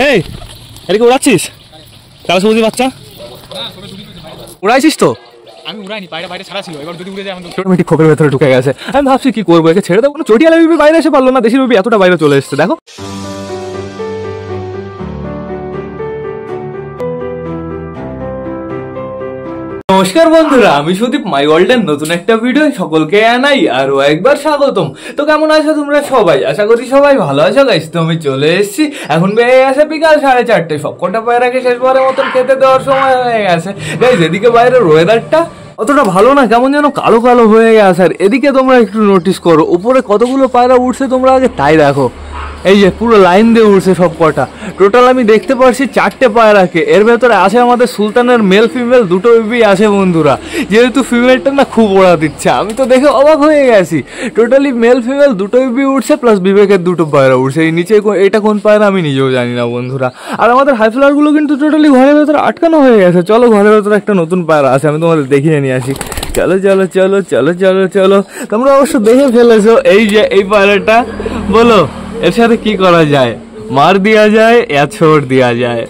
এই এদিকে উড়াচ্ছিস কালো সবুজ বাচ্চা? উড়াইছিস তো? আমি উড়াইনি, বাইরে বাইরে ছাড়া ছিল, এবার যদি উড়ে যায় আমাদের অটোমেটিক খোপের ভেতরে ঢুকে গেছে। আমি ভাবছি কি করবো, একে ছেড়ে দেবো, কোনো চটিয়ালা বেবি বাইরে এসে পারলো না, দেশি বেবি এতটা বাইরে চলে এসছে দেখো। নমস্কার বন্ধুরা, আমি সুদীপ, মাই ওয়ার্ল্ডের নতুন একটা ভিডিও সকলকে জানাই আরো একবার স্বাগতম। তো কেমন আছো তোমরা সবাই? আশা করি সবাই ভালো আছো গাইস। তো আমি চলে এসেছি, এখন বেড়ে গেছে বিকাল 4:30, সবকটা পায়রাকে শেষবারের মতন খেতে দেওয়ার সময় হয়ে গেছে গাইস। এদিকে বাইরের ওয়েদারটা অতটা ভালো না, কেমন যেন কালো কালো হয়ে গেছে। আর এদিকে তোমরা একটু নোটিস করো, উপরে কতগুলো পায়রা উঠছে তোমরা আগে তাই দেখো। এই যে পুরো লাইন দিয়ে উঠছে সব কটা। টোটাল আমি দেখতে পাচ্ছি 4টে পায়রাকে। এর ভেতরে আছে আমাদের সুলতানের মেল ফিমেল দুটো বেবি আছে বন্ধুরা। যেহেতু ফিমেলটা না খুব ওড়া দিচ্ছে, আমি তো দেখে অবাক হয়ে গেছি। টোটালি মেল ফিমেল দুটো বেবি উঠছে, প্লাস বিবেকের দুটো পায়রা উঠছে। এই নিচে এটা কোন পায়রা আমি নিজেও জানি না বন্ধুরা। আর আমাদের হাই ফ্লাওয়ারগুলো কিন্তু টোটালি ঘরের ভেতরে আটকানো হয়ে গেছে। চলো ঘরের ভেতরে একটা নতুন পায়রা আছে, আমি তোমাদের দেখিয়ে নিয়ে আসি। চলো চলো চলো চলো চলো চলো, তোমরা অবশ্য দেখে ফেলেছো। এই যে এই পায়রাটা, বলো এর সাথে কি করা যায়? মার দিয়া যায় या छोड़ दिया जाए?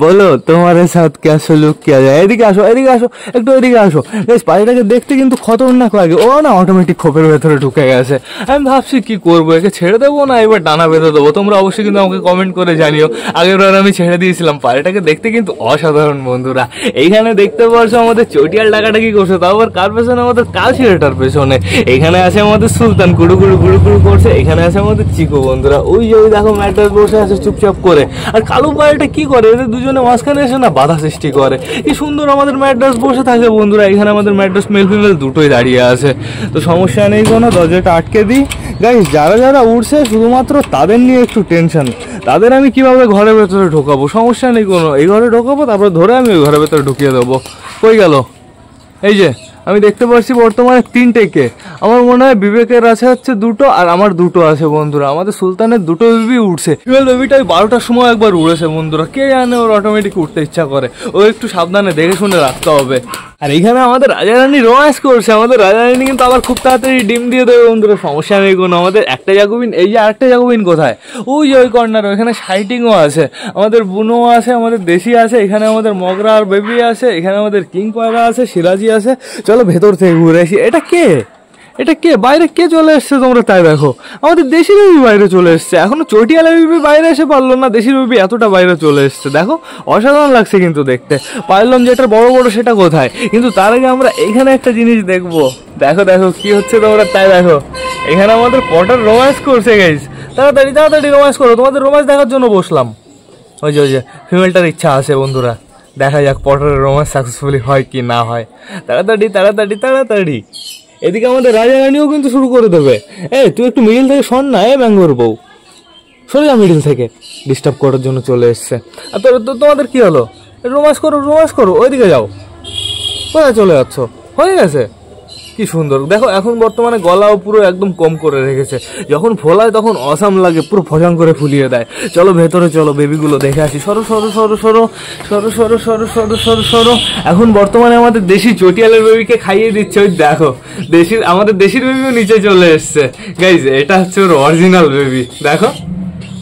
বলো তোমার সাথ কে সুলুক কিয়া যায়? এদিকে আসো, এদিকে আসো, একটু এদিকে আসো। এই পায়রাটাকে দেখতে কিন্তু খতরনাক লাগে। ও না অটোমেটিক খোপের ভেতরে ঢুকে গেছে। আমি ভাবছি কি করবো, একে ছেড়ে দেবো না এবার ডানা বেঁধে দেবো? তোমরা অবশ্যই কিন্তু আমাকে কমেন্ট করে জানিও। আগের বার আমি ছেড়ে দিয়েছিলাম। পায়রাটাকে দেখতে কিন্তু অসাধারণ বন্ধুরা। এইখানে দেখতে পাচ্ছ আমাদের চটিয়াল ডাকাটা কি করছে, তাও আবার কার পেছনে? আমাদের কালশিরাটার পেছনে। এখানে আছে আমাদের সুলতান গুড়ু গুড়ু গুড়ু গুড়ু করছে। এখানে আছে আমাদের চিকু বন্ধুরা। ওই যে ওই দেখো ম্যাটার বসে আছে চুপচাপ করে। আর কালো পায়রাটা কি করে, এদের দুজনে মাঝখানে এসে না বাধা সৃষ্টি করে। কি সুন্দর আমাদের ম্যাড্রাস বসে থাকে বন্ধুরা। এখানে আমাদের ম্যাড্রাস মেল ফিমেল দুটোই দাঁড়িয়ে আছে। তো সমস্যা নেই কোনো, দরজাটা আটকে দিই গাইস। যারা যারা উঠছে শুধুমাত্র তাদের নিয়ে একটু টেনশন, তাদের আমি কিভাবে ঘরের ভেতরে ঢোকাবো। সমস্যা নেই কোনো, এই ঘরে ঢোকাবো, তারপরে ধরে আমি ওই ঘরের ভেতরে ঢুকিয়ে দেবো। কই গেল? এই যে আমি দেখতে পাচ্ছি বর্তমানে 3টেকে। আমার মনে হয় বিবেকের আছে হচ্ছে দুটো, আর আমার দুটো আছে বন্ধুরা। আমাদের সুলতানের দুটো বেবি উঠছে। ফিমেল বেবিটা 12টার সময় একবার উড়েছে বন্ধুরা। কে জানে ওর অটোমেটিক উঠতে ইচ্ছা করে। ও একটু সাবধানে দেখে শুনে রাখতে হবে। আর এইখানে আমাদের রাজারানী রোম্যান্স করছে। আমাদের রাজারানী কিন্তু আবার খুব তাড়াতাড়ি ডিম দিয়ে দেবে বন্ধুরা, সমস্যা নেই কোনো। আমাদের একটা জাগুবিন, এই যে আরেকটা জাগুবিন কোথায়? ওই যে ওই কর্নারে, ওইখানে শাইটিংও আছে, আমাদের বুনো আছে, আমাদের দেশি আছে, এখানে আমাদের মগরা আর বেবি আছে, এখানে আমাদের কিং পায়রা আছে, সিরাজি আছে। চলো ভেতর থেকে ঘুরে আসি। এটা কে? এটা কে? বাইরে কে চলে এসছে তোমরা তাই দেখো। আমাদের দেশি বেবি বাইরে চলে এসছে। এখনো চটিয়ালা বেবি বাইরে এসে পারলো না, দেশি বেবি এতটা বাইরে চলে এসছে দেখো। অসাধারণ লাগছে কিন্তু দেখতে। পারলাম যেটা বড় বড় সেটা কোথায়? কিন্তু তার আগে আমরা এখানে একটা জিনিস দেখবো। দেখো দেখো কি হচ্ছে তোমরা তাই দেখো। এখানে আমাদের পটার রোম্যান্স করছে গাইস। তাড়াতাড়ি তাড়াতাড়ি রোম্যান্স করো, তোমাদের রোম্যান্স দেখার জন্য বসলাম। ওই যে ফিমেলটার ইচ্ছা আছে বন্ধুরা, দেখা যাক পটারের রোম্যান্স সাকসেসফুলি হয় কি না হয়। তাড়াতাড়ি তাড়াতাড়ি তাড়াতাড়ি। এদিকে আমাদের রাজারানীও কিন্তু শুরু করে দেবে। তুই একটু মিডিল থেকে সর না, ব্যাঙ্গোর বউ, সরে যা মিডিল থেকে, ডিস্টার্ব করার জন্য চলে এসছে। আর তোমাদের কি হলো? রোম্যান্স করো রোম্যান্স করো, ওইদিকে যাও। কোথায় চলে যাচ্ছ? হয়ে গেছে। কি সুন্দর দেখো। এখন বর্তমানে গলাও পুরো একদম কম করে রেখেছে। যখন ফোলায় তখন অসাম লাগে, পুরো ফজাং করে ফুলিয়ে দেয়। চলো ভেতরে চলো, বেবিগুলো দেখে আসি। সরো সরো সরো সরো সরো সরো সরো সরো সরো সরো। এখন বর্তমানে আমাদের দেশি চটিয়ালের বেবিকে খাইয়ে দিচ্ছে। ওই দেখো আমাদের দেশির বেবিও নিচে চলে এসছে গাইজ। এটা হচ্ছে ওর অরিজিনাল বেবি। দেখো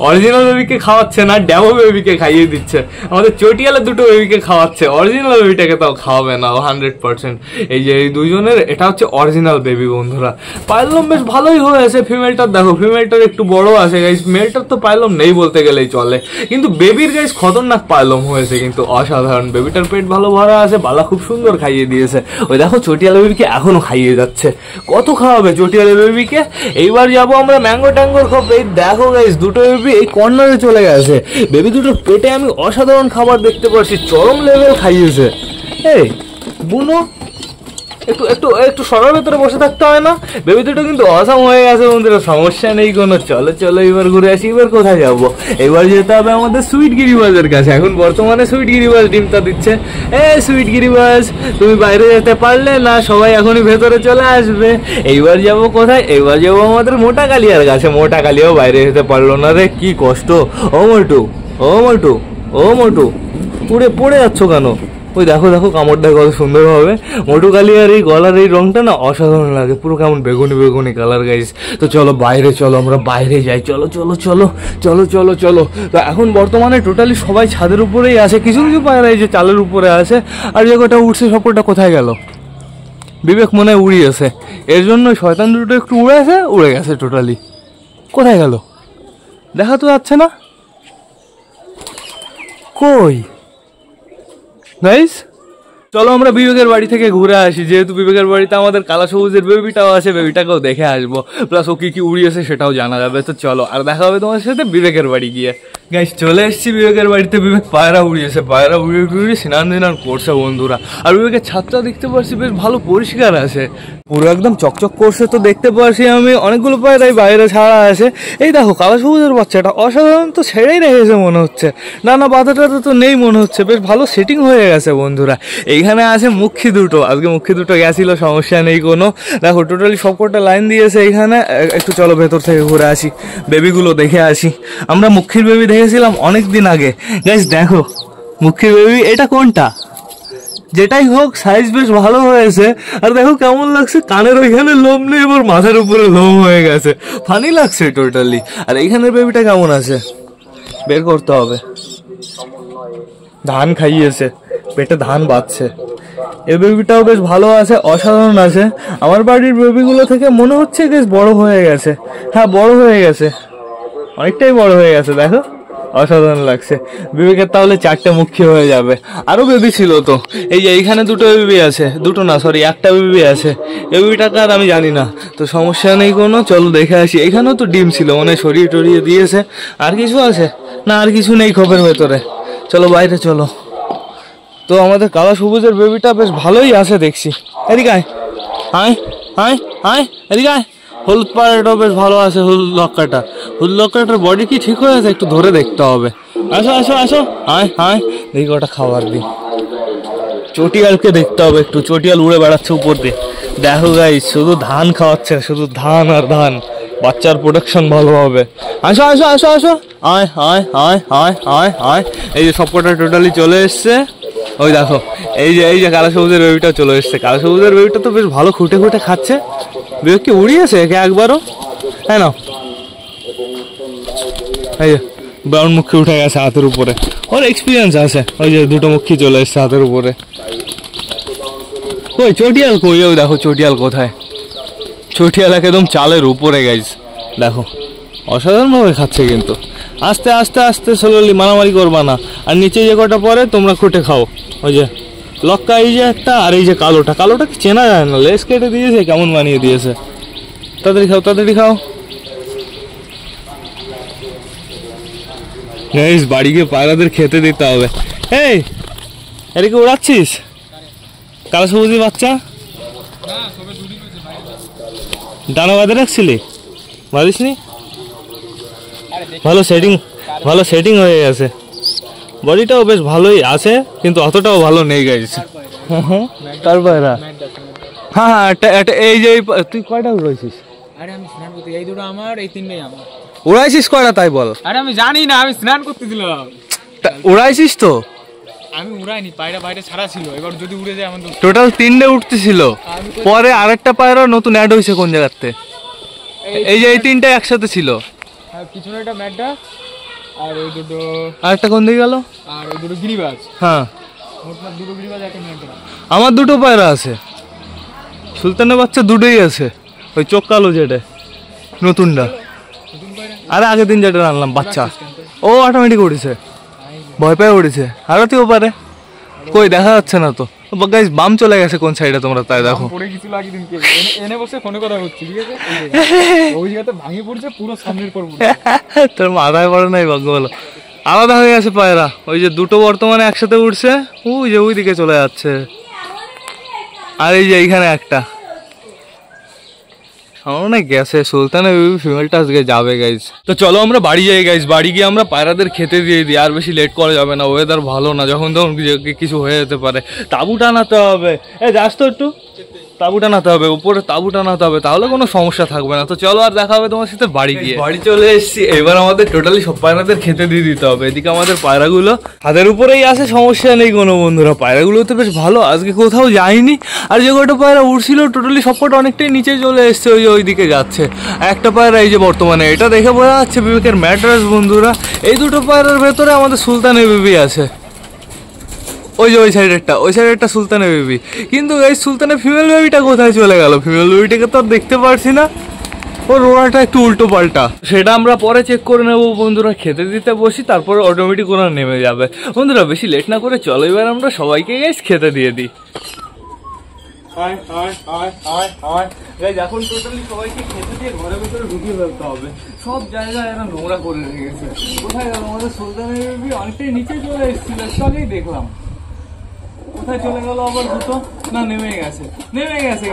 অরিজিনাল বেবিকে খাওয়াচ্ছে না, ড্যামো বেবিকে খাইয়ে দিচ্ছে। আমাদের চটিয়ালের দুটো বেবিকে খাওয়াচ্ছে, অরিজিনাল বেবিটাকে তাও খাওয়াবে না 100%। এই যে এই দুজনের, এটা হচ্ছে অরিজিনাল বেবি বন্ধুরা। পাইলম বেশ ভালোই হয়েছে। ফিমেলটার দেখো, ফিমেলটার একটু বড় আছে গাইস। মেলটার তো পাইলম নেই বলতে গেলেই চলে, কিন্তু বেবির গাইস খতরনাক পাইলম হয়েছে কিন্তু অসাধারণ। বেবিটার পেট ভালো ভরা আছে, বালা খুব সুন্দর খাইয়ে দিয়েছে। ওই দেখো চটিয়াল বেবিকে এখনো খাইয়ে যাচ্ছে। কত খাওয়াবে চটিয়াল বেবিকে? এইবার যাবো আমরা ম্যাঙ্গো ট্যাঙ্গোর খোপ। এই দেখো গাইস দুটো এই কর্নারে চলে গেছে। বেবি দুটোর পেটে আমি অসাধারণ খাবার দেখতে পাচ্ছি, চরম লেভেল খাইয়েছে। এই বুনো একটু একটু একটু সরার ভেতরে বসে থাকতে হয় না? বেবি দুটো কিন্তু অসাম হয়ে গেছে বন্ধুরা, সমস্যা নেই কোনো। চলো চলো এবার ঘুরে আসি। এবার কোথায় যাবো? এবার যেতে হবে আমাদের সুইট গিরিবাজের কাছে। এখন বর্তমানে সুইট গিরিবাজ ডিমটা দিচ্ছে। সুইট গিরিবাজ, তুমি বাইরে যেতে পারলে না, সবাই এখনই ভেতরে চলে আসবে। এইবার যাব কোথায়? এইবার যাবো আমাদের মোটা কালিয়ার কাছে। মোটা কালিয়াও বাইরে যেতে পারলো না রে, কি কষ্ট। ও মোটু, ও মোটু, ও মোটু, উড়ে পড়ে যাচ্ছ কেন? ওই দেখো দেখো কামড়টা কত সুন্দর হবে। মোটু কালিয়ার এই গলার এই রংটা না অসাধারণ লাগে, পুরো কেমন বেগুনি বেগুনি কালার গাইস। তো চলো বাইরে, চলো আমরা বাইরে যাই, চলো চলো চলো চলো চলো চলো। তো এখন বর্তমানে টোটালি সবাই ছাদের উপরেই আছে, কিছু কিছু পায়রা এই যে চালের উপরে আছে, আর যে কটা উঠছে সব কটা কোথায় গেল? বিবেক মনে হয় উড়িয়েছে, এর জন্য শয়তান দুটো একটু উড়ে গেছে টোটালি। কোথায় গেল দেখা তো যাচ্ছে না, কই গাইস? চলো আমরা বিবেকের বাড়ি থেকে ঘুরে আসি, যেহেতু বিবেকের বাড়িতে আমাদের কালা সবুজের বেবিটাও আছে, বেবিটাকেও দেখে আসবো, প্লাস ও কি কি উড়িয়েছে সেটাও জানা যাবে। তো চলো, আর দেখা হবে তোমার সাথে বিবেকের বাড়ি গিয়ে। গাইস চলে এসেছি বিবেকের বাড়িতে, বিবেক পায়রা উড়িয়েছে, পায়রা উড়িয়ে স্নান করছে বন্ধুরা। আর বিবেকের ছাদটা দেখতে পাচ্ছি বেশ ভালো পরিষ্কার আছে, পুরো একদম চকচক করছে। তো দেখতে পাচ্ছি আমি অনেকগুলো পায়রাই বাইরে ছাড়া আছে। এই দেখো কালা সবুজের বাচ্চাটা অসাধারণ, তো ছেড়েই রেখেছে মনে হচ্ছে, না না বাধাটা তো নেই মনে হচ্ছে, বেশ ভালো সেটিং হয়ে গেছে বন্ধুরা। এইখানে আছে মুখী দুটো, আজকে মুখী দুটো গেছিল, সমস্যা নেই কোনো। দেখো টোটালি সবকটা লাইন দিয়েছে এইখানে। একটু চলো ভেতর থেকে ঘুরে আসি, বেবিগুলো দেখে আসি। আমরা মুখীর বেবি দেখেছিলাম অনেক দিন আগে গাইস, দেখো মুখীর বেবি, এটা কোনটা? যেটাই হোক সাইজ বেশ ভালো হয়েছে। আর দেখো কেমন লাগছে, কানের ওইখানে লোম নেই, এবার মাথার উপরে লোম হয়ে গেছে, ফানি লাগছে টোটালি। আর এইখানের বেবিটা কেমন আছে বের করতে হবে। ধান খাইয়েছে, পেটে ধান বাঁধছে। এই বেবিটাও বেশ ভালো আছে, অসাধারণ আছে। আমার বাড়ির বেবিগুলো থেকে মনে হচ্ছে বেশ বড় হয়ে গেছে, হ্যাঁ বড় হয়ে গেছে, অনেকটাই বড় হয়ে গেছে, দেখো অসাধারণ লাগছে। বিবেকের তাহলে 4টে মুখী হয়ে যাবে। আরো বেবি ছিল তো, এই যে এইখানে দুটো বেবি আছে, দুটো না সরি একটা বেবি আছে, এই বেবিটাকে আর আমি জানি না, তো সমস্যা নেই কোনো। চলো দেখে আসি। এইখানেও তো ডিম ছিল, মানে সরিয়ে টরিয়ে দিয়েছে। আর কিছু আছে না? আর কিছু নেই খোপের ভেতরে। চলো বাইরে চলো। তো আমাদের কালা সবুজের বেবিটা বেশ ভালোই আছে দেখছি। এদিকে আয় আয় আয় আয়, এদিকে আয়। হলুদ পায়রাটাও বেশ ভালো আছে, হলুদ লক্কাটা। হলুদ লক্কাটার বডি কি ঠিক হয়ে আছে? একটু ধরে দেখতে হবে। আসো আসো আসো, আয় আয়, দেখি ওটা খাবার দিই। চটিয়ালকে দেখতে হবে একটু, চটিয়াল উড়ে বেড়াচ্ছে উপর দিয়ে। দেখো গাইস, শুধু ধান খাওয়াচ্ছে, শুধু ধান আর ধান। বাচ্চার প্রোডাকশন ভালো হবে। আসো আসো আসো আসো, আয় আয় আয় আয় আয় আয়। এই যে সবকটা টোটালি চলে এসছে। ওই দেখো এই যে কালা সবুজের বেবিটা চলে এসছে। কালা সবুজের বেবিটা তো বেশ ভালো খুঁটে খুঁটে খাচ্ছে। বিবেক কি উড়িয়েছে একে একবারও? হ্যাঁ না, এই যে ব্রাউন মুখী উঠে গেছে হাতের উপরে, ওর এক্সপিরিয়েন্স আছে। ওই যে দুটো মুখী চলে এসছে হাতের উপরে। কই চটিয়াল কই? ওই দেখো চটিয়াল কোথায়? চটিয়াল একদম চালের উপরে গাইজ, দেখো অসাধারণ ভাবে খাচ্ছে কিন্তু। আস্তে আস্তে আস্তে স্লোলি, মারামারি করবা না। আর নিচে যে কটা পরে তোমরা খুঁটে খাও। ওই যে লক্কা এই যে একটা, আর এই যে কালোটা, কালোটা চেনা যায় না, লেস কেটে দিয়েছে, কেমন বানিয়ে দিয়েছে। তাড়াতাড়ি খাও তাড়াতাড়ি খাও গাইস, বাড়ি গিয়ে পায়রাদের খেতে দিতে হবে। এই এদিকে উড়াচ্ছিস কালা সবুজের বাচ্চা? ডানা বাঁধে রাখছিলি? বাঁধিসনি? ভালো সেটিং হয়ে গেছে, বডিটাও বেশ ভালোই আছে, কিন্তু অতটাও ভালো নেই গাইস। কার পায়রা? হ্যাঁ হ্যাঁ, এই যে তুই কয়টা উড়াইছিস? আরে আমি স্নান করতে, এই দুটো আমার, এই তিনটাই আমার। উড়াইছিস কয়টা তাই বল? আরে আমি জানি না, আমি স্নান করতে দিলাম। উড়াইছিস তো? আমি উড়াইনি, পায়রা বাইরে ছাড়া ছিল, এবার যদি উড়ে যায় আমার। টোটাল 3টে উঠতেছিল, পরে আরেকটা পায়রা নতুন অ্যাড হয়েছে কোন জায়গাতে? এই যে এই 3টে একসাথে ছিল। আর পিছনে একটা ম্যাডা, আর ওই দুটো আরেকটা কোন দিকে গেল? আর ওই দুটো গিরিবাজ। হ্যাঁ মোট দুটো গিরিবাজ, একটা ম্যাডা। আমার দুটো পায়রা আছে, সুলতানের বাচ্চা দুটোই আছে। ওই চোখ কালো যেটা নতুনটা, আরে আগের দিন যেটা আনলাম বাচ্চা, ও অটোমেটিক উঠেছে, ভয় পেয়ে উঠেছে। আরো তুইও পারে, কই দেখা যাচ্ছে না তো গাইস। বাম চলে গেছে কোন সাইডে তোমরা তাই দেখো। পড়ে গিয়েছিল আগের দিন, এনে বসে ফোনে কথা হচ্ছে, ঠিক আছে? ওই জায়গাতে ভাঙে পড়ছে পুরো, সামনের পর তোর মাথায় পড়ে নাই ভাগ্য বলো। আলাদা হয়ে গেছে পায়রা। ওই যে দুটো বর্তমানে একসাথে উঠছে, ওই যে ওই দিকে চলে যাচ্ছে। আর এই যে এইখানে একটা আমার মনে গেছে, সুলতানের ফিমেলটা আজকে যাবে গাইজ। তো চলো আমরা বাড়ি যাই গাইজ, বাড়ি গিয়ে আমরা পায়রাদের খেতে দিয়ে দিই। আর বেশি লেট করা যাবে না, ওয়েদার ভালো না, যখন তখন কিছু হয়ে যেতে পারে। তাঁবু টানাতে হবে। যাস তো একটু। তাঁবু টানাতে হবে, উপরে তাঁবু টানাতে হবে, তাহলে কোনো সমস্যা থাকবে না। তো চলো আর দেখা হবে তোমার সাথে বাড়ি গিয়ে। বাড়ি চলে এসেছি, এবার আমাদের টোটালি সব পায়রাদের খেতে দিয়ে দিতে হবে। এদিকে আমাদের পায়রাগুলো হাতের উপরেই আছে, সমস্যা নেই কোনো বন্ধুরা। পায়রাগুলো তো বেশ ভালো, আজকে কোথাও যায়নি। আর যে কটা পায়রা উঠছিল টোটালি সবকটা অনেকটাই নিচে চলে এসছে, ওই দিকে যাচ্ছে। একটা পায়রা এই যে বর্তমানে, এটা দেখে বোঝা যাচ্ছে বিবেকের ম্যাট্রেস বন্ধুরা। এই দুটো পায়রার ভেতরে আমাদের সুলতানের বেবি আছে, ওই যে ওই সাইডেরটা সুলতানের বেবি। কিন্তু এই সুলতানের ফিমেল বেবিটা কোথায় চলে গেল? ফিমেল বেবিটাকে তো আর দেখতে পারছি না, ওর ওড়াটা একটু উল্টো পাল্টা, সেটা আমরা পরে চেক করে নেবো বন্ধুরা। খেতে দিতে বসি, তারপরে অটোমেটিক ওরা নেমে যাবে। বন্ধুরা বেশি লেট না করে চলো এবার আমরা সবাইকে গাইস খেতে দিয়ে দিই। এখন টোটালি সবাইকে খেতে দিয়ে ঘরের ভেতরে ঢুকিয়ে ফেলতে হবে। সব জায়গায় এরা নোংরা করে রেখেছে। কোথায় গেল আমাদের সুলতানের বেবি? অনেকটাই নিচে চলে এসেছিল, একটু আগেই দেখলাম। কোথায় চলে গেল আবার দুটো? না, নেমে গেছে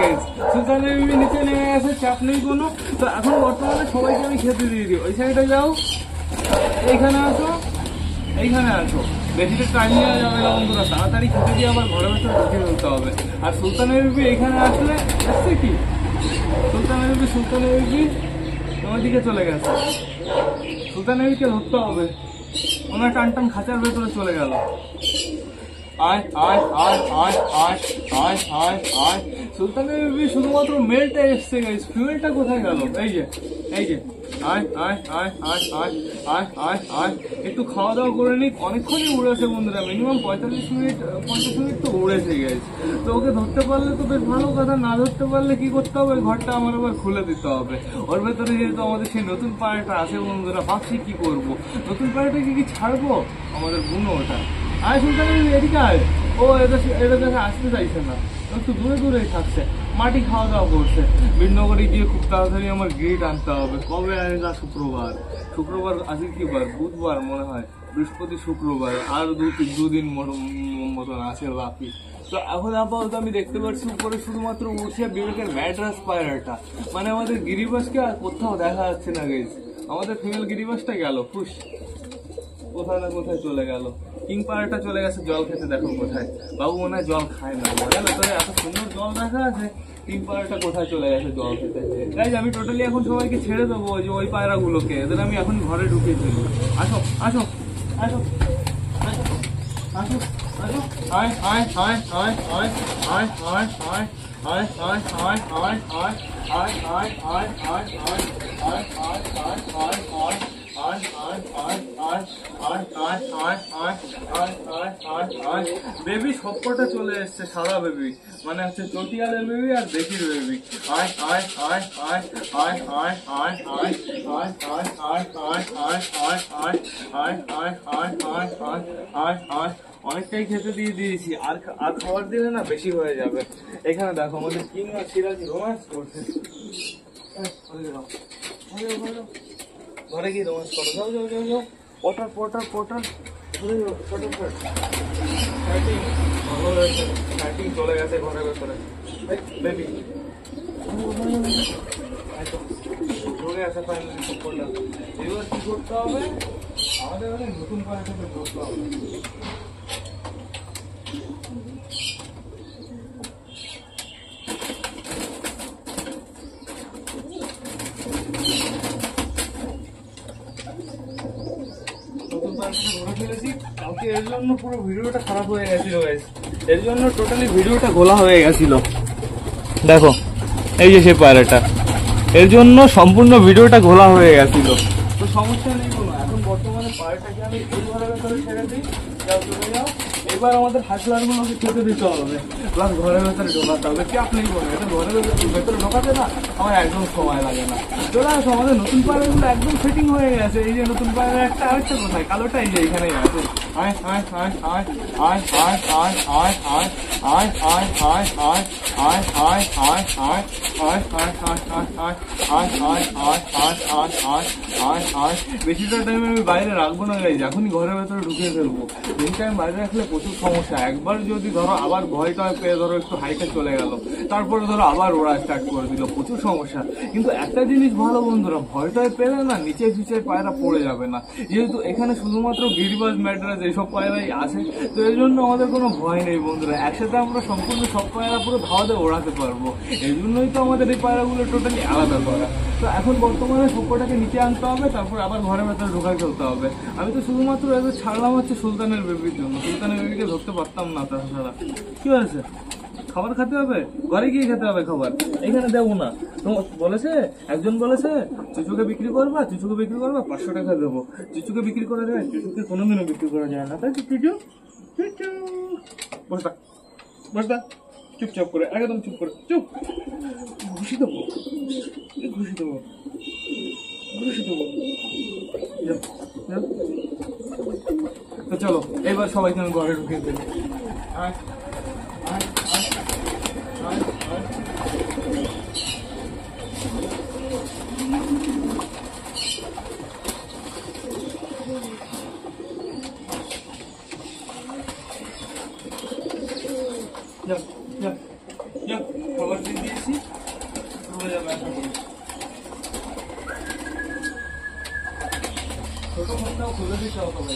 গাইস। সুলতানের বেবি নিচে নেমে গেছে, চাপ নেই কোনো। তো এখন বর্তমানে সবাইকে আমি খেতে দিয়ে দিই। ওই সাইডে যাও, এইখানে আসো। বেশিটা টাইম নেওয়া যাবে না বন্ধুরা, তাড়াতাড়ি খেতে দিয়ে আবার ঘরের ভেতরে ঢুকিয়ে ফেলতে হবে। আর সুলতানের বেবি এখানে আসলে আসছে কি, সুলতানের বেবি তোমার দিকে চলে গেছে। সুলতানের বেবিকে ধরতে হবে, ওনার টান খাঁচার ভেতরে চলে গেল। সুলতানের বেবি শুধুমাত্র মেলটা এসছে গাইস, ফিমেলটা কোথায় গেল? এই যে একটু খাওয়া দাওয়া করে নিক। অনেকক্ষণই উড়েছে বন্ধুরা, মিনিমাম 50 মিনিট তো উড়েছে গেছে। তো ওকে ধরতে পারলে তো বেশ ভালো কথা, না ধরতে পারলে কি করতে হবে? ঘরটা আমার আবার খুলে দিতে হবে। ওর ভেতরে যেহেতু আমাদের সেই নতুন পায়রাটা আছে বন্ধুরা, ভাবছি কি করবো। নতুন পায়রাটাকে কি ছাড়বো? আমাদের বুনো ওটা। আয় সুলতানের এদিকে আয়। ও এটা দেখে আসতে চাইছে না, একটু দূরেই থাকছে, মাটি খাওয়া দাওয়া করছে। বিনগরে গিয়ে খুব তাড়াতাড়ি আমার গেট আনতে হবে। কবে আসা? শুক্রবার আজকে কি বার? বুধবার মনে হয়, বৃহস্পতি শুক্রবার, আর দুদিন মতন আছে বাকি। তো এখন আপাতত আমি দেখতে পাচ্ছি উপরে শুধুমাত্র উঠছে বিবেকের ম্যাড্রাস পায়রাটা। মানে আমাদের গিরিবাসকে আর কোথাও দেখা যাচ্ছে না গাইস। আমাদের ফিমেল গিরিবাসটা গেল খুশ, কোথায় না কোথায় চলে গেল। কিং পায়রাটা চলে গেছে জল খেতে, দেখো কোথায়। বাবু মনে হয় জল খায় না, এত সুন্দর জল দেখা আছে। কিং পায়রাটা কোথায় চলে গেছে জল খেতে। গাইস আমি টোটালি এখন সবাইকে ছেড়ে দেবো, ওই যে ওই পায়রাগুলোকে, এদের আমি এখন ঘরে ঢুকিয়ে ফেলবো। আসো বেবি সবকটা চলে এসছে, সাদা বেবি, মানে হচ্ছে চটিয়ালের বেবি আর দেশির বেবি। অনেকটাই খেতে দিয়ে দিয়েছি, আর খাবার দিলে না বেশি হয়ে যাবে। এখানে দেখো আমাদের কিং আর সিরাজি রোম্যান্স করছে। ঘরে গিয়ে রোম্যান্স করো, যাও পটার চলে গেছে ঘরের ভেতরে। বেবি ঢুকে আছে ফাইনালি সবকটা। এবার কি করতে হবে? আমাদের নতুন পায়রাটাকে ধরতে হবে। কালকে এর জন্য পুরো ভিডিওটা খারাপ হয়ে গেছিল গাইস, এর জন্য টোটালি ভিডিওটা গোলা হয়ে গেছিল। দেখো এই যে সেই পায়রাটা, এর জন্য সম্পূর্ণ ভিডিওটা ঘোলা হয়ে গেছিল। তো সমস্যা নেই কোনো, এখন বর্তমানে পায়রাটাকে আমি এই ঘরের ভেতরে ছেড়ে দিই। যাও চলে যাও। এবার আমাদের হাসলারগুলোকে খেতে দিতে হবে, প্লাস ঘরের ভেতরে ঢোকাতে হবে। কি আপনি বলেন, এটা ঘরের ভেতরে ঢোকাতে না আমার একদম সময় লাগে না। চলে আসো, আমাদের নতুন পায়রাগুলো একদম ফিটিং হয়ে গেছে। এই যে নতুন পায়রা একটা, আরেকটা কোথায়? কালোটা এই যে এখানেই আছে। বেশিটা টাইম আমি বাইরে রাখবো না গাইজ, এখনই ঘরের ভেতরে ঢুকিয়ে ফেলবো। বেশি টাইম বাইরে রাখলে প্রচুর সমস্যা। একবার যদি ধরো আবার ভয়টা পেয়ে ধরো একটু হাইটে চলে গেল, তারপরে ধরো আবার ওরা স্টার্ট করে দিল, প্রচুর সমস্যা। কিন্তু একটা জিনিস ভালো বন্ধুরা, ভয়টায় পেলে না নিচে ফিচে পায়রা পড়ে যাবে না। যেহেতু এখানে শুধুমাত্র গিরিবাজ ম্যাড্রাস আছে, এইসব পায়রাই আসে। তো এর জন্য আমাদের কোনো ভয় নেই বন্ধুরা, একসাথে আমরা সম্পূর্ণ সব পায়রা পুরো ধাওয়াতে ওড়াতে পারবো। এই জন্যই তো আমাদের এই পায়রাগুলো টোটালি আলাদা করা। তো এখন বর্তমানে সবকটাকে নিচে আনতে হবে, তারপর আবার ঘরের ভেতরে ঢোকায় ফেলতে হবে। আমি তো শুধুমাত্র এদের ছাড়লাম হচ্ছে সুলতানের বেবির জন্য, সুলতানের বেবিকে ধরতে পারতাম না তাছাড়া। কি হয়েছে? খাবার খেতে হবে, ঘরে গিয়ে খেতে হবে খাবার, এখানে দেবো না। বলেছে একজন বলেছে চুচুকে বিক্রি করবা, চুচুকে বিক্রি করবা, 500 টাকা দেবো। চুচুকে বিক্রি করা যায়? চুচুকে কোনোদিনও বিক্রি করা যায় না, তাই তো চুচু? চুচু বসতা, বসতা, চুপচাপ করে, একদম চুপ করে, চুপ। ঘুষি দেবো, ঘুষি দেবো, ঘুষি দেবো। তো চলো এবার সবাইকে আমি ঘরে ঢুকিয়ে দেবো। খবর দিয়ে দিয়েছি, ছোট ফোনটাও খুলে দিতে হবে।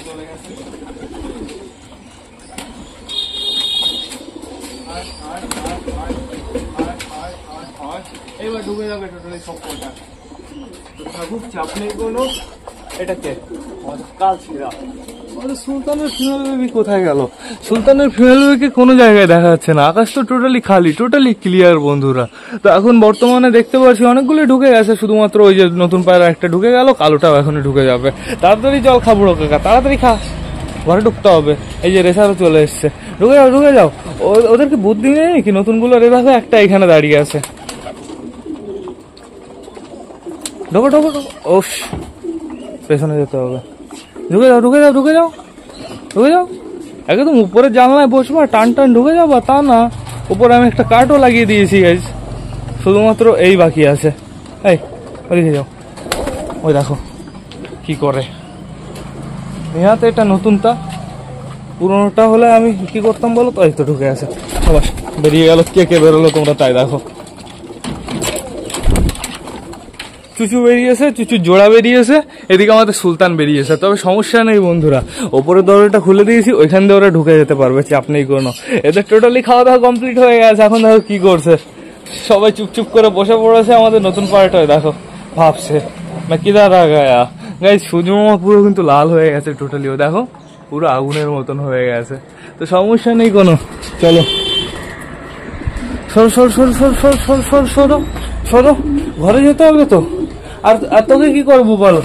চলে গেছে। এবার ডুবে যাবে টোটালি সব কটা। থাকুক, চাপ নেই কোনো। এটাকে কাল ছিড়া আমাদের সুলতানের ফিমেল বেবি কোথায় গেল? সুলতানের ফিমেল বেবিকে কোনো জায়গায় দেখা যাচ্ছে না। আকাশ তো টোটালি খালি, টোটালি ক্লিয়ার বন্ধুরা। তো এখন বর্তমানে দেখতে পাচ্ছি অনেকগুলো ঢুকে গেছে, শুধুমাত্র ওই যে নতুন পায়রা একটা ঢুকে গেল, কালোটাও এখনই ঢুকে যাবে। তাড়াতাড়ি জল খাবো কাকা, তাড়াতাড়ি খা, ঘরে ঢুকতে হবে। এই যে রেসারও চলে এসছে, ঢুকে যাও ঢুকে যাও। ওদেরকে বুদ্ধি নেই কি? নতুনগুলো রেসাতে একটা এখানে দাঁড়িয়ে আছে। ঢোকো ঢোকো ঢোকো, ওস পেছনে যেতে হবে। ঢুকে যাও ঢুকে যাও ঢুকে যাও ঢুকে যাও, একদম উপরে জানলায় বসবা, টান টান ঢুকে যাবা। তা না, উপরে আমি একটা কার্টও লাগিয়ে দিয়েছি গাইজ, শুধুমাত্র এই বাকি আছে। এই ওদিকে যাও, ওই দেখো কি করে। নেহাতে এটা নতুনটা, পুরোনোটা হলে আমি কি করতাম বলো তো? এই তো ঢুকে আছে, আবার বেরিয়ে গেল। কে কে বেরোলো তোমরা তাই দেখো। চুচু বেরিয়েছে, চুচু জোড়া বেরিয়েছে, এদিকে আমাদের সুলতান বেরিয়েছে। তবে সমস্যা নেই বন্ধুরা, ওপরের দরজাটা খুলে দিয়েছি, ওইখান দিয়ে ওরা ঢুকে যেতে পারবে, চাপ নেই কোনো। এদের টোটালি খাওয়া দাওয়া কমপ্লিট হয়ে গেছে। এখন দেখো কি করছে, সবাই চুপচুপ করে বসে পড়েছে। আমাদের নতুন পার্টটায় দেখো ভাবছে না কি দাঁড়া গায়া গাই। সূর্যমামা পুরো কিন্তু লাল হয়ে গেছে টোটালি, ও দেখো পুরো আগুনের মতন হয়ে গেছে। তো সমস্যা নেই কোনো, চলো সরো সরো সরো সরো সরো সরো সরো সরো সরো, ঘরে যেতে হবে তো। আর তোকে কি করবো বল?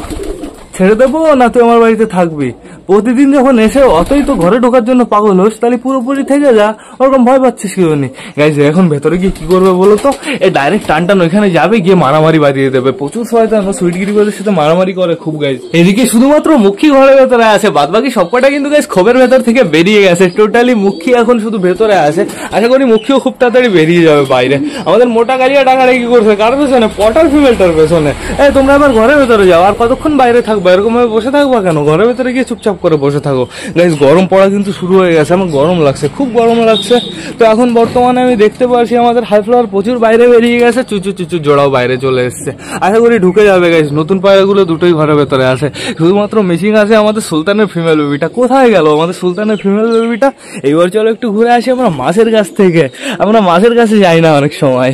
ছেড়ে দেবো না তুই আমার বাড়িতে থাকবি? প্রতিদিন যখন এসে অতই তো ঘরে ঢোকার জন্য পাগল হোস, তাহলে পুরোপুরি থেকে যা। ওরকম ভয় পাচ্ছিস কি জন্য? গাইজ এখন ভেতরে গিয়ে কি করবে বলো তো? এই ডাইরেক্ট টান টান ওইখানে যাবে, গিয়ে মারামারি বাঁধিয়ে দেবে। প্রচুর শয়তান, সুইটগিরি বাদের সাথে মারামারি করে খুব গাইজ। এদিকে শুধুমাত্র মুখী ঘরের ভেতরে আছে, বাদ বাকি সবকটা কিন্তু গাইজ খোপের ভেতর থেকে বেরিয়ে গেছে। টোটালি মুখী এখন শুধু ভেতরে আছে। আশা করি মুখীও খুব তাড়াতাড়ি বেরিয়ে যাবে বাইরে। আমাদের মোটা গাড়িয়া টাকাটা কি করছে কার পেছনে? পটার ফিমেলটার পেছনে। তোমরা আবার ঘরের ভেতরে যাও, আর কতক্ষণ বাইরে থাকবো? এরকম ভাবে বসে থাকবা কেন? ঘরের ভেতরে গিয়ে চুপচাপ করে বসে থাকো। গাইজ গরম পড়া কিন্তু শুরু হয়ে গেছে, আমার গরম লাগছে, খুব গরম লাগছে। তো এখন বর্তমানে আমি দেখতে পাচ্ছি আমাদের হাই ফ্লাওয়ার প্রচুর বাইরে বেরিয়ে গেছে, চুচু চুচু জোড়াও বাইরে চলে এসছে। আশা করি ঢুকে যাবে গাইজ। নতুন পায়রাগুলো দুটোই ঘরের ভেতরে আছে, শুধুমাত্র মিসিং আছে আমাদের সুলতানের ফিমেল বেবিটা। কোথায় গেল আমাদের সুলতানের ফিমেল বেবিটা? এইবার চলো একটু ঘুরে আসি আমরা মাছের কাছ থেকে। আমরা মাছের কাছে যাই না অনেক সময়,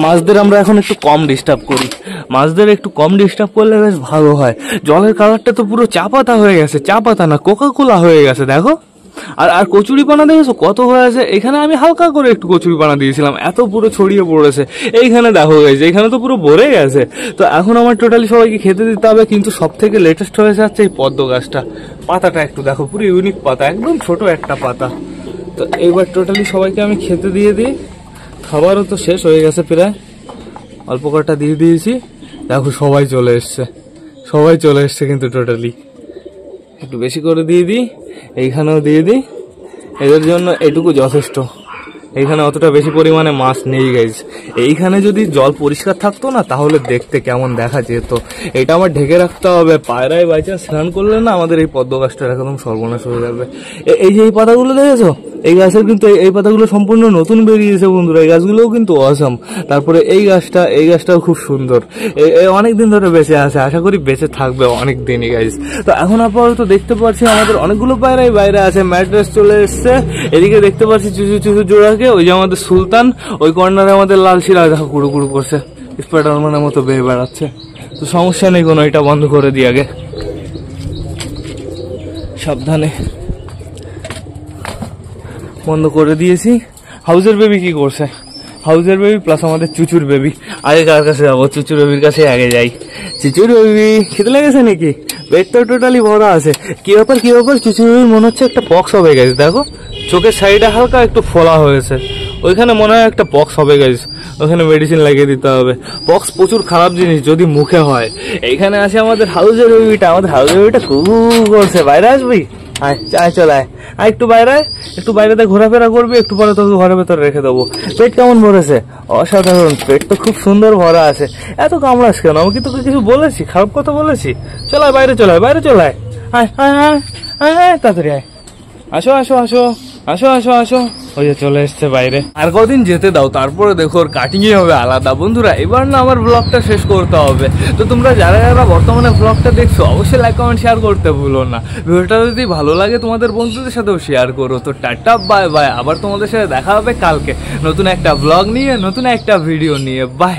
মাছদের আমরা এখন একটু কম ডিস্টার্ব করি। মাছদের একটু কম ডিস্টার্ব করলে বেশ ভালো হয়। জলের কালারটা তো পুরো চা পাতা হয়ে গেছে, চা পাতা না কোকা কোলা হয়ে গেছে দেখো। আর কচুরি পানা দেখেছো কত হয়েছে? এখানে আমি হালকা করে একটু কচুরি পানা দিয়েছিলাম, এত পুরো ছড়িয়ে পড়েছে। এইখানে দেখো গেছে, এখানে তো পুরো ভরে গেছে। তো এখন আমার টোটালি সবাইকে খেতে দিতে হবে। কিন্তু সব থেকে লেটেস্ট হয়ে যাচ্ছে এই পদ্ম গাছটা। পাতাটা একটু দেখো, পুরো ইউনিক পাতা, একদম ছোট একটা পাতা। তো এইবার টোটালি সবাইকে আমি খেতে দিয়ে দিই। খাবারও তো শেষ হয়ে গেছে প্রায়, অল্প কটা দিয়ে দিয়েছি। দেখো সবাই চলে এসছে, সবাই চলে এসছে কিন্তু টোটালি। একটু বেশি করে দিয়ে দিই, এইখানেও দিয়ে দিই। এদের জন্য এটুকু যথেষ্ট। এইখানে অতটা বেশি পরিমাণে মাছ নেই গাইজ। এইখানে যদি জল পরিষ্কার থাকতো না তাহলে দেখতে কেমন দেখা যেত। এটা আমার ঢেকে রাখতে হবে, পায়রায় বাই চান্স স্নান করলে না আমাদের এই পদ্ম গাছটা একদম সর্বনাশ হয়ে যাবে। এই যে এই পাতাগুলো দেখেছো, এই গাছের কিন্তু এই পাতাগুলো সম্পূর্ণ নতুন বেরিয়েছে বন্ধুরা, এই গাছগুলোও কিন্তু অসাম। তারপরে এই গাছটাও খুব সুন্দর, অনেকদিন ধরে বেঁচে আছে, আশা করি বেঁচে থাকবে অনেক দিনই গাইজ। তো এখন আপাতত দেখতে পাচ্ছি আমাদের অনেকগুলো পায়রাই বাইরে আছে, ম্যাট্রেস চলে এসছে। এদিকে দেখতে পাচ্ছি চুচু জোড়াকে, ওই যে আমাদের সুলতান, ওই কর্নারে আমাদের লাল শিরা দেখো কুড়ু কুড়ু করছে, স্পাইডারম্যানের মতো বেয়ে বেড়াচ্ছে। তো সমস্যা নেই কোনো, এটা বন্ধ করে দিই আগে, সাবধানে বন্ধ করে দিয়েছি। হাউজের বেবি কি করছে? হাউজের বেবি প্লাস আমাদের চুচুর বেবি। আগে কার কাছে যাবো? চুচুর বেবির কাছে আগে যাই। চুচুর বেবি খেতে লেগেছে নাকি? পেট তো টোটালি ভরা আছে। কি ব্যাপার চুচুর বেবির মনে হচ্ছে একটা পক্স হবে গেছে, দেখো চোখের সাইডে হালকা একটু ফোলা হয়েছে, ওইখানে মনে হয় একটা পক্স হবে গেছে, ওখানে মেডিসিন লাগিয়ে দিতে হবে। পক্স প্রচুর খারাপ জিনিস যদি মুখে হয়। এইখানে আছে আমাদের হাউজের বেবিটা, আমাদের হাউজের বেবিটা খুব করছে। বাইরে আসবি? আয় চল আয়, একটু বাইরেতে ঘোরাফেরা করবি, একটু পরে তোকে ঘরের ভেতরে রেখে দেবো। পেট কেমন ভরেছে? অসাধারণ, পেট তো খুব সুন্দর ভরা আছে। এত কামড়াস কেন? আমি কি তোকে কিছু বলেছি? খারাপ কথা বলেছি? চলায় বাইরে চলায়, আয় তাড়াতাড়ি আয়, আসো। ওই যে চলে এসছে বাইরে। আর কদিন যেতে দাও, তারপরে দেখো ওর কাটিংই হবে আলাদা। বন্ধুরা এবার না আমার ব্লগটা শেষ করতে হবে। তো তোমরা যারা বর্তমানে ব্লগটা দেখছো অবশ্যই লাইক কমেন্ট শেয়ার করতে ভুলো না। ভিডিওটা যদি ভালো লাগে তোমাদের বন্ধুদের সাথেও শেয়ার করো। তো টাটা বাই বাই, আবার তোমাদের সাথে দেখা হবে কালকে নতুন একটা ব্লগ নিয়ে, নতুন একটা ভিডিও নিয়ে। বাই।